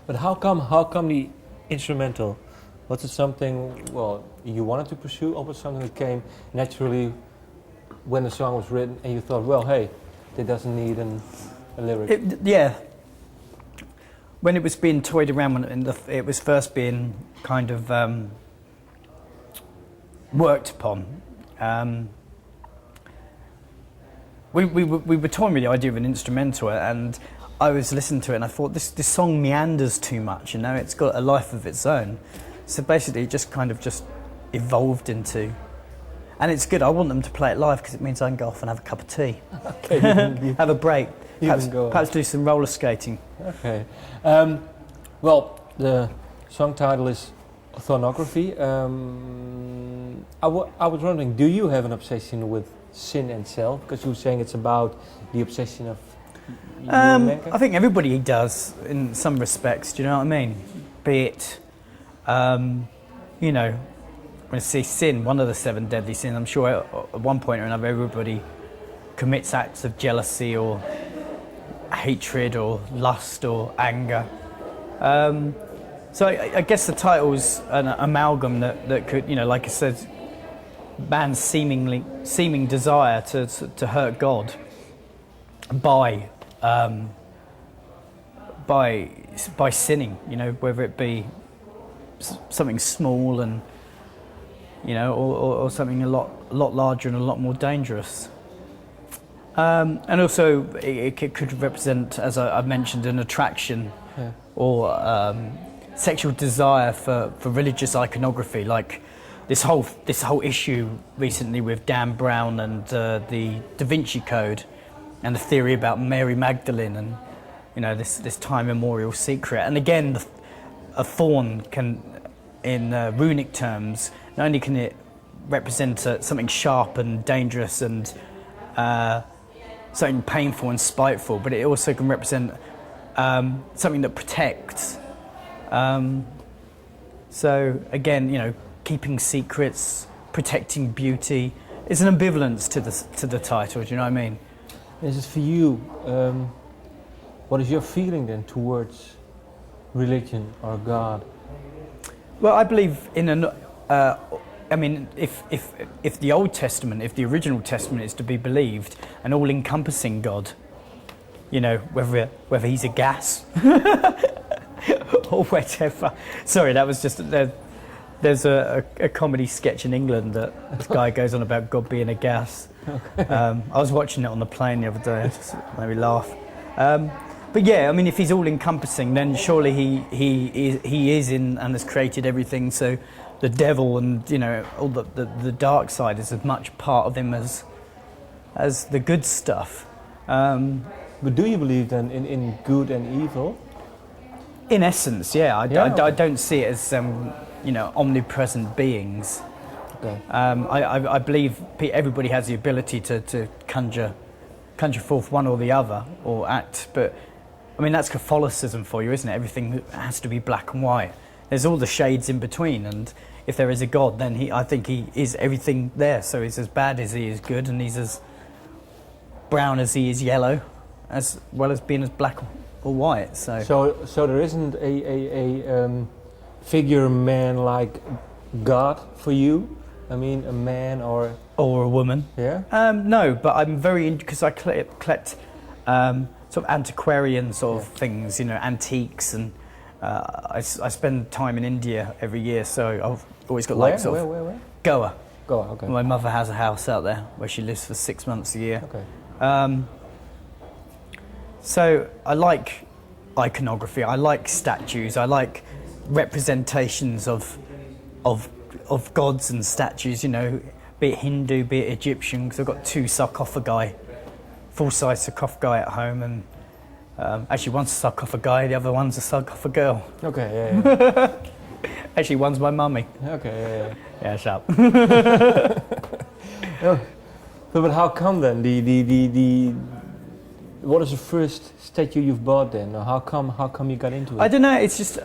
But how come the instrumental? Was it something, well, you wanted to pursue, or was it something that came naturally when the song was written and you thought, well, hey, it doesn't need a lyric? Yeah. When it was being toyed around, when it was first being kind of worked upon, we were toying with the idea of an instrumental, and I was listening to it and I thought, this song meanders too much, you know, it's got a life of its own. So basically it just kind of just evolved into, and it's good, I want them to play it live because it means I can go off and have a cup of tea. Okay, have a break, perhaps do some roller skating. Okay. Well, the song title is Thornography. I was wondering, do you have an obsession with sin and self? Because you were saying it's about the obsession of I think everybody does in some respects, do you know what I mean? Be it, you know, when I say sin, one of the 7 deadly sins, I'm sure at one point or another everybody commits acts of jealousy or hatred or lust or anger. So I guess the title's an amalgam that could, you know, like I said, man's seeming desire to hurt God by sinning, you know, whether it be something small and, you know, or something a lot larger and a lot more dangerous. And also it could represent, as I mentioned, an attraction or sexual desire for religious iconography, like this whole issue recently with Dan Brown and the Da Vinci Code and the theory about Mary Magdalene and, you know, this time immemorial secret. And again, a thorn can, in runic terms, not only can it represent something sharp and dangerous and something painful and spiteful, but it also can represent something that protects. So again, you know, keeping secrets, protecting beauty, is an ambivalence to the title. Do you know what I mean? Is it for you? What is your feeling then towards religion or God? Well, I believe in I mean, if the Old Testament, if the original Testament is to be believed, an all-encompassing God, you know, whether he's a gas or whatever. Sorry, that was just there's a comedy sketch in England that this guy goes on about God being a gas. Okay. I was watching it on the plane the other day. It just made me laugh. But yeah, I mean, if he's all-encompassing, then surely he is in and has created everything. So the devil and, you know, all the dark side is as much part of him as the good stuff. But do you believe then in good and evil? In essence, yeah. I don't see it as you know, omnipresent beings. Okay. I believe everybody has the ability to conjure forth one or the other or act, but I mean, that's Catholicism for you, isn't it? Everything has to be black and white. There's all the shades in between, and if there is a God, then I think he is everything there. So he's as bad as he is good, and he's as brown as he is yellow, as well as being as black or white. So there isn't a figure man like God for you? I mean, a man or a woman? Yeah. No, but I'm very because I collect sort of antiquarian sort of things, you know, antiques, and I spend time in India every year, so I've always got like sort of where? Goa. Goa, okay. My mother has a house out there where she lives for 6 months a year. Okay. So I like iconography. I like statues. I like representations of gods and statues. You know, be it Hindu, be it Egyptian. Because I've got 2 sarcophagi, full-size sarcophagi at home, and actually one's a sarcophagi, the other one's a sarcophagirl. Okay, yeah. Actually, one's my mummy. Okay, yeah. Yeah, shut up. But how come then the what is the first statue you've bought then? Or how come you got into it? I don't know. It's just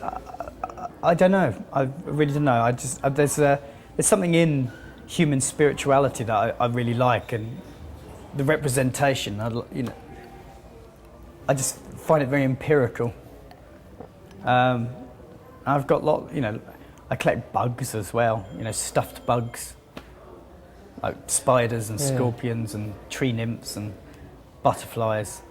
I don't know. I really don't know. I just there's something in human spirituality that I really like, and the representation. You know, I just find it very empirical. I've got I collect bugs as well, stuffed bugs, like spiders and Yeah. scorpions and tree nymphs and butterflies.